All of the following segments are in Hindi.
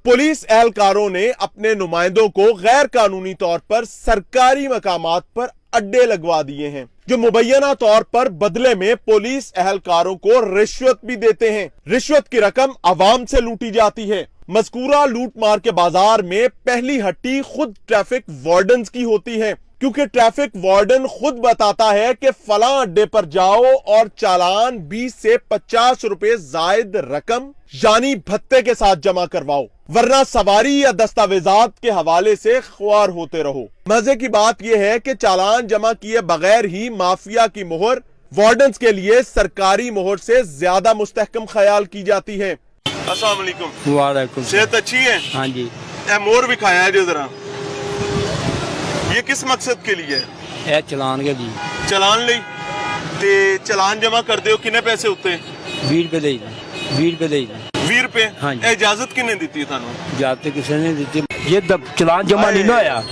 पुलिस एहलकारों ने अपने नुमाइंदों को गैर कानूनी तौर पर सरकारी मकामात पर अड्डे लगवा दिए हैं, जो मुबैना तौर पर बदले में पुलिस एहलकारों को रिश्वत भी देते हैं। रिश्वत की रकम आवाम से लूटी जाती है। मज़कूरा लूट मार के बाजार में पहली हट्टी खुद ट्रैफिक वार्डन्स की होती है, क्योंकि ट्रैफिक वार्डन खुद बताता है कि फलां अड्डे पर जाओ और चालान 20 से 50 रुपए जायद रकम यानी भत्ते के साथ जमा करवाओ, वरना सवारी या दस्तावेजात के हवाले से ख्वार होते रहो। मजे की बात यह है कि चालान जमा किए बगैर ही माफिया की मोहर वार्डन्स के लिए सरकारी मोहर से ज्यादा मुस्तहकम ख्याल की जाती है। अस्सलाम वालेकुम। वालेकुम। सेहत अच्छी है? हाँ जी। मोहर भी खाया है जो जरा, ये किस मकसद के लिए है? ਇਹ ਚਲਾਨ ਕੇ ਜੀ चलान ਲਈ ਤੇ चलान जमा कर ਦਿਓ, ਕਿੰਨੇ ਪੈਸੇ ਉੱਤੇ? 20 ਰੁਪਏ ਦੇ ਜੀ 20 ਰੁਪਏ ਦੇ ਜੀ 20 रुपए। ਹਾਂਜੀ। ਇਹ ਇਜਾਜ਼ਤ ਕਿੰਨੇ ਦਿੱਤੀ ਤੁਹਾਨੂੰ? ਜਦ ਤੱਕ ਕਿਸੇ ਨੇ ਦਿੱਤੀ ਜੇ ਚਲਾਨ ਜਮਾ ਨਹੀਂ ਨਾ ਹੋਇਆ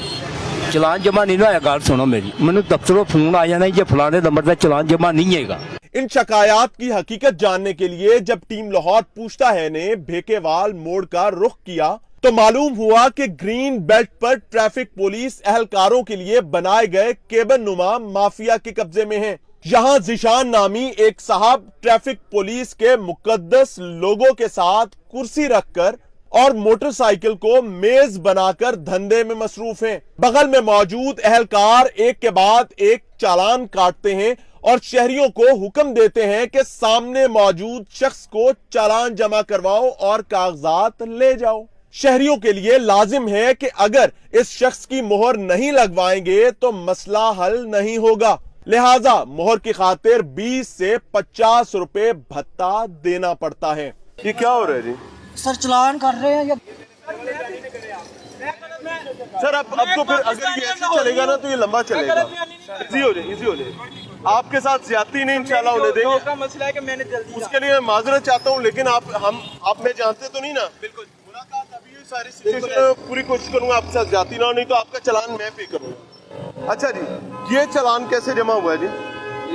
ਚਲਾਨ ਜਮਾ ਨਹੀਂ ਨਾ ਹੋਇਆ ਗੱਲ ਸੁਣੋ ਮੇਰੀ ਮੈਨੂੰ ਦਫ਼ਤਰੋਂ ਫੋਨ ਆ ਜਾਣਾ ਜੇ ਫਲਾਣੇ ਨੰਬਰ ਦਾ ਚਲਾਨ ਜਮਾ नहीं ਹੈਗਾ। इन शकायात की हकीकत जानने के लिए जब टीम लाहौर पूछता है ने भेकेवाल मोड़ का रुख किया तो मालूम हुआ कि ग्रीन बेल्ट पर ट्रैफिक पुलिस एहलकारों के लिए बनाए गए केबल नुमा माफिया के कब्जे में हैं। यहां जिशान नामी एक साहब ट्रैफिक पुलिस के मुकद्दस लोगों के साथ कुर्सी रखकर और मोटरसाइकिल को मेज बनाकर धंधे में मसरूफ हैं। बगल में मौजूद एहलकार एक के बाद एक चालान काटते हैं और शहरियों को हुक्म देते हैं कि सामने मौजूद शख्स को चालान जमा करवाओ और कागजात ले जाओ। शहरियों के लिए लाजिम है कि अगर इस शख्स की मोहर नहीं लगवाएंगे तो मसला हल नहीं होगा, लिहाजा मोहर की खातिर 20 से 50 रुपए भत्ता देना पड़ता है। ये क्या हो रहा है जी? सर चलान कर रहे हैं या सर अब तो फिर अगर ये ऐसे चलेगा ना तो ये लंबा चलेगा। इजी हो जाए, इजी हो जाए। आपके साथ ज्यादती नहीं इंशाल्लाह होने देंगे। का मसला है कि मैंने जल्दी उसके लिए मैं माजरत चाहता हूँ, लेकिन आप मैं जानते तो नहीं ना। बिल्कुल मुलाकात अभी हुई, सारी सिचुएशन पूरी कोशिश करूंगा आपके साथ ज्यादती ना हो, नहीं तो आपका चलान मैं पे करूंगा। अच्छा जी, ये चलान कैसे जमा हुआ है जी?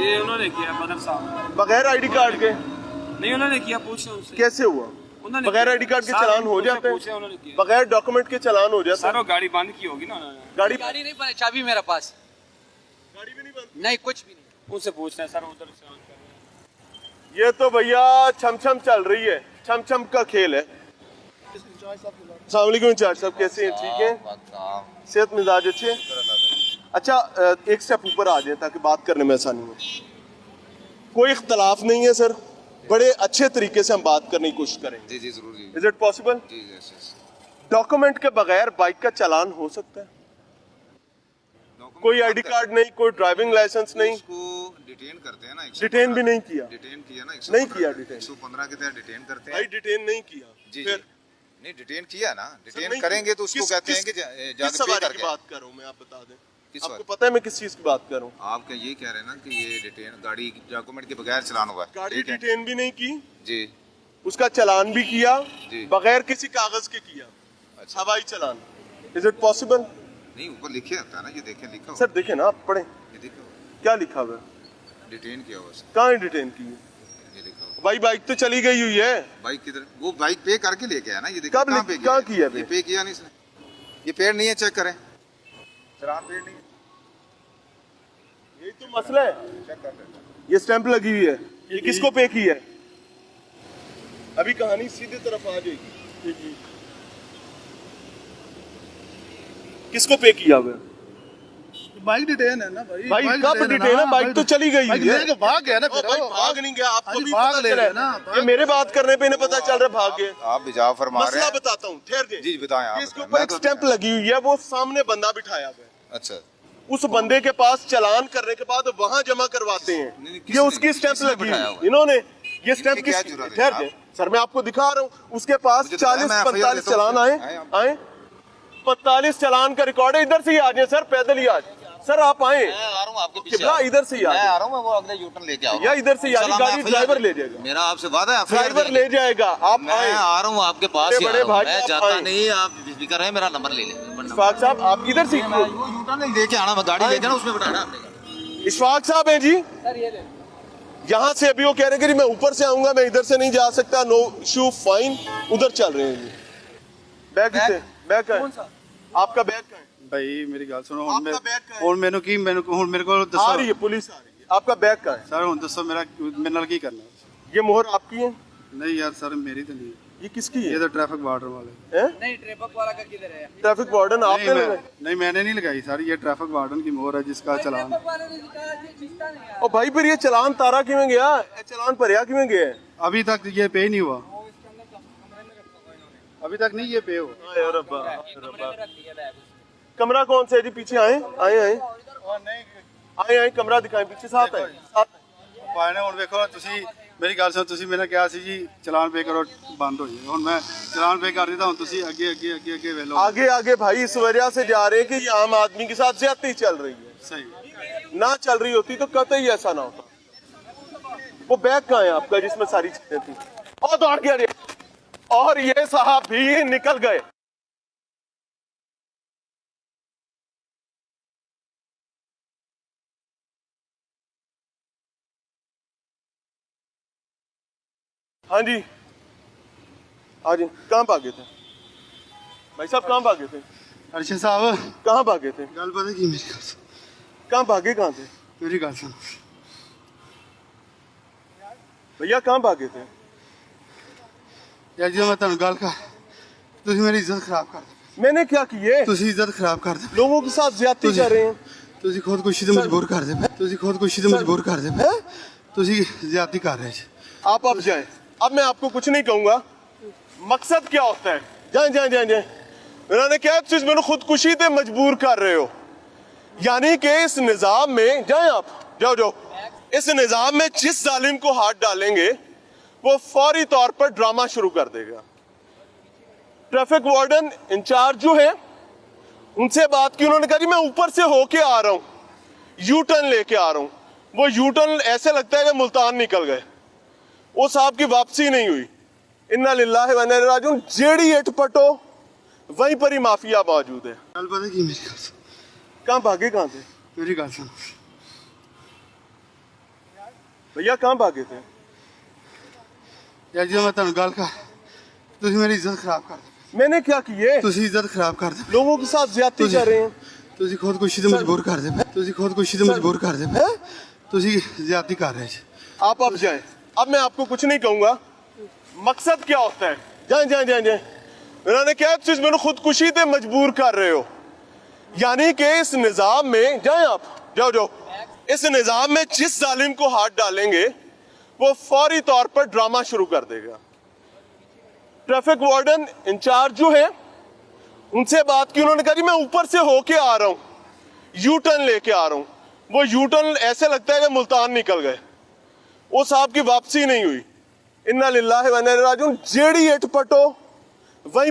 ये उन्होंने किया बदर साहब। बगैर आईडी कार्ड के? नहीं उन्होंने किया, पूछो उनसे। कैसे हुआ? उन्होंने बगैर आईडी कार्ड के चलान हो जाते पूछे उन्होंने हैं? किया। बगैर डॉक्यूमेंट के चलान हो जाते सर हैं? वो गाड़ी बंद की होगी ना उन्होंने। गाड़ी नहीं बने, चाबी मेरे पास गाड़ी भी नहीं बंद? नहीं, कुछ भी नहीं। उनसे पूछते हैं सर उधर चलान कर रहे हैं। ये तो भैया छम चल रही है, छम का खेल है। अस्सलाम वालेकुम इंचार्ज साहब, कैसे हैं? ठीक है, सेहत मिजाज अच्छे? अच्छा, एक स्टेप ऊपर आ जाए ताकि बात करने में आसानी हो। कोई इख्तलाफ नहीं है सर, बड़े अच्छे तरीके से हम बात करने की कोशिश करेंगे। जी जी जरूर जी। Is it possible? जी यस यस। डॉक्यूमेंट के बगैर बाइक का चालान हो सकता है? कोई आईडी कार्ड नहीं, कोई ड्राइविंग लाइसेंस नहीं? उसको डिटेन करते हैं ना। डिटेन भी नहीं किया? डिटेन किया ना। नहीं किया डिटेन? 115 के तहत डिटेन करते भाई हैं। डिटेन नहीं किया जी फिर? जी। नहीं डिटेन किया ना, नहीं डिटेन करेंगे तो उसको कहते हैं कि किस जाके पे सवारी की करके। बात कर रहा हूँ मैं, आप बता दें। किस आपको सवारी? पता है मैं किस चीज की बात कर रहा हूँ? आप क्या ये कह रहे हैं ना कि ये डिटेन गाड़ी डॉक्यूमेंट के बगैर चलान हुआ है? गाड़ी ठीक है। डिटेन भी नहीं की, जी उसका चलान भी किया जी। बगैर किसी कागज के किया, अच्छा। हवाई चलान। Is it possible? नहीं ऊपर लिखे होता है ना, ये देखें लिखा सर देखे ना, आप पढ़े ये देखो क्या लिखा हुआ है? डिटेन किया हुआ है, कहाँ डिटेन की है? ये लिखा हुआ। भाई बाइक तो चली गई हुई है। बाइक किधर? वो बाइक पे करके लेके आया ना, ये देखो कब कहाँ पे कहाँ किया ये पे किया नहीं इसने, ये पेड़ नहीं है, चेक करें चलान पेड़ नहीं है, यही तो मसला है। चेक कर लें। ये स्टैंप लगी हुई है, ये किसको पे की है? अभी कहानी सीधी तरफ आ जाएगी। किसको पे किया हुआ है? बाइक डिटेन है ना भाई। भाई कब डिटेन है? बाइक तो चली गई हुई है। भाग गया ना ओ, भाई भाग नहीं गया, आपको अरे भी भाग पता ले चला रहे ना, है। ये मेरे बात करने पे इन्हें पता चल रहा है भाग गए। आप बिजाव फरमा रहे मसला हैं। बताता हूँ, ठहर जाइए। जी बताएं आप इसके बताएं। ऊपर मैं एक तो- स्टैंप लगी हुई है, वो सामने बंदा बिठाया हुआ है। अच्छा उस बंदे के पास चलान करने के बाद वहां जमा करवाते नहीं, हैं। नहीं, ये किसने- उसकी स्टैंप किसने लगी बिठाया हुई हुआ है? इन्होंने। ये स्टैंप इनकी क्या किस जुर्रत है? ठहर आप- जाइए सर, मैं आपको दिखा रहा हूँ। उसके पास मुझे बताया, 40-45 मैं चलान आए आए आप। आए 45 चलान का रिकॉर्ड है। इधर से ही आ जाए सर, पैदल ही आ जाए सर, आप आए मैं आ रहा हूँ आपके पीछे। किबला, इधर से ही आ मैं जाए आ रहा हूँ, मैं वो अगले यूटर्न लेके आऊंगा। या इधर से ही आ जाए, गाड़ी ड्राइवर ले जाएगा। मेरा आपसे वादा है, ड्राइवर ले जाएगा, आप मैं आए। आ रहा हूँ आपके पास बड़े ही आ बड़े रहा हूँ। भाई, मैं आप जाता आए। नहीं, आप बेफिक्र है, मेरा नंबर ले लें। इशफाक साहब आप इधर से यूटर्न लेके आना, मैं गाड़ी ले जाना, उसमें बैठाना आपने। इशफाक साहब हैं जी, यहाँ से अभी वो कह रहे हैं कि मैं ऊपर से आऊंगा, मैं इधर से नहीं जा सकता, नो इशू फाइन, उधर चल रहे हैं जी। बैग कितने बैग का कौन है? सा? आपका बैग का है? भाई मेरी गल सुनो आपका बैग का है? ਹੁਣ ਮੈਨੂੰ ਕੀ ਮੈਨੂੰ ਹੁਣ ਮੇਰੇ ਕੋਲ आ ਦੱਸੋ रही है पुलिस आ रही है आपका बैग का है ਸਰ ਹੁਣ ਦੱਸੋ ਮੇਰਾ ਮੇਰੇ ਨਾਲ ਕੀ ਕਰਨਾ ये मोहर आपकी है नहीं यार सर मेरी तो नहीं ये किसकी ये है तो ट्रैफिक वार्डन वाले हैं? नहीं ट्रेपक वाला का किधर है? ट्रैफिक वार्डन नहीं, आपने लगाई? नहीं मैंने नहीं लगाई सर ये ट्रैफिक वार्डन की मोहर है जिसका चलान ट्रेपक वाले ने कहा ये खींचता नहीं यार। और भाई फिर ये चलान तारा किवें गया ये चलान भरिया किवें गया है? अभी तक ये पे नहीं हुआ अभी तक नहीं ये पे हुआ हाय रब्बा कमरा कौन सा है जी पीछे आए आए आए आए आए कमरा दिखाएं पीछे साथ है साथ ਭਾਈ ਨੇ ਹੁਣ ਵੇਖੋ ਤੁਸੀਂ ਮੇਰੀ ਗੱਲ ਸੁਣੋ ਤੁਸੀਂ ਮੈਨੂੰ ਕਿਹਾ ਸੀ ਜੀ ਚਲਾਨ ਪੇ ਕਰੋ ਬੰਦ ਹੋ ਜਾਏ ਹੁਣ ਮੈਂ ਚਲਾਨ ਪੇ ਕਰ ਦਿੱਤਾ ਹੁਣ ਤੁਸੀਂ ਅੱਗੇ ਅੱਗੇ ਅੱਗੇ ਅੱਗੇ ਵੇਖ ਲਓ आगे आगे भाई इस वजह से जा रहे हैं कि ये आम आदमी के साथ ज्यादती चल रही है सही ना चल रही होती तो कतई ऐसा ना होता वो बैग कहाँ है आपका जिसमें सारी चीजें थी और दौड़ गया रे और ये साहब भी निकल गए हाँ जी हाँ जी कहाँ भागे थे भाई साहब कहाँ भागे थे ਅਰਸ਼ਦ ਸਾਹਿਬ कहाँ भागे थे ਗੱਲ ਪਤਾ ਕੀ ਮੇਰੀ ਗੱਲ ਸੁਣ कहाँ भागे कहाँ थे ਮੇਰੀ ਗੱਲ ਸੁਣ भैया कहाँ भागे थे ਯਾਰ ਜਦੋਂ ਮੈਂ ਤੁਹਾਨੂੰ ਗੱਲ ਕਰ ਤੁਸੀਂ ਮੇਰੀ ਇੱਜ਼ਤ ਖਰਾਬ ਕਰ ਦਿੱਤੀ मैंने क्या किए ਤੁਸੀਂ ਇੱਜ਼ਤ ਖਰਾਬ ਕਰ ਦਿੱਤੀ लोगों के साथ ज्यादती कर रहे हैं ਤੁਸੀਂ ਖੁਦਕੁਸ਼ੀ ਤੇ ਮਜਬੂਰ ਕਰਦੇ ਪਏ ਤੁਸੀਂ ਖੁਦਕੁਸ਼ੀ ਤੇ ਮਜਬੂਰ ਕਰਦੇ ਪਏ ਤੁਸੀਂ ਜ਼ਿਆਦਤੀ ਕਰ ਰਹੇ ਜੀ आप अब जाएं अब मैं आपको कुछ नहीं कहूंगा मकसद क्या होता है जाएं जाएं जाएं जाएं उन्होंने क्या तुम मैंने खुदकुशी ते मजबूर कर रहे हो यानी कि इस निजाम में जाएं आप जाओ जाओ इस निजाम में जिस जालिम को हाथ डालेंगे वो फौरी तौर पर ड्रामा शुरू कर देगा ट्रैफिक वार्डन इंचार्ज जो है उनसे बात की उन्होंने कहा जी मैं ऊपर से होके आ रहा हूं यू टर्न लेके आ रहा हूं वो यू टर्न ऐसे लगता है कि मुल्तान निकल गए वो साहब की वापसी नहीं हुई इन्ना लिल्लाहि व इन्ना इलैहि राजिऊन जेड़ी इट पटो वहीं पर ही माफिया मौजूद है ਗੱਲ ਪਤਾ ਕੀ ਮੇਰੀ ਗੱਲ ਸੁਣ कहाँ भागे कहाँ थे ਮੇਰੀ ਗੱਲ ਸੁਣ भैया कहाँ भागे थे ਯਾਰ ਜਦੋਂ ਮੈਂ ਤੁਹਾਨੂੰ ਗੱਲ ਕਰ ਤੁਸੀਂ ਮੇਰੀ ਇੱਜ਼ਤ ਖਰਾਬ ਕਰ ਦਿੱਤੀ मैंने क्या किए ਤੁਸੀਂ ਇੱਜ਼ਤ ਖਰਾਬ ਕਰ ਦਿੱਤੀ लोगों के साथ ज्यादती कर रहे हैं ਤੁਸੀਂ ਖੁਦਕੁਸ਼ੀ ਤੇ ਮਜਬੂਰ ਕਰਦੇ ਪਏ ਤੁਸੀਂ ਖੁਦਕੁਸ਼ੀ ਤੇ ਮਜਬੂਰ ਕਰਦੇ ਪਏ ਤੁਸੀਂ ਜ਼ਿਆਦਤੀ ਕਰ ਰਹੇ ਜੀ आप अब जाएं अब मैं आपको कुछ नहीं कहूंगा मकसद क्या होता है जाएं जाएं जाएं जाएं उन्होंने क्या तुम मैंने खुदकुशी ते मजबूर कर रहे हो यानी कि इस निजाम में जाएं आप जाओ जाओ इस निजाम में जिस जालिम को हाथ डालेंगे वो फौरी तौर पर ड्रामा शुरू कर देगा ट्रैफिक वार्डन इंचार्ज जो है उनसे बात की उन्होंने कहा जी मैं ऊपर से होके आ रहा हूं यू टर्न लेके आ रहा हूं वो यू टर्न ऐसे लगता है कि मुल्तान निकल गए वो साहब की वापसी नहीं हुई इन्ना लिल्लाहि व इन्ना इलैहि राजिऊन जेड़ी इट पटो वहीं पर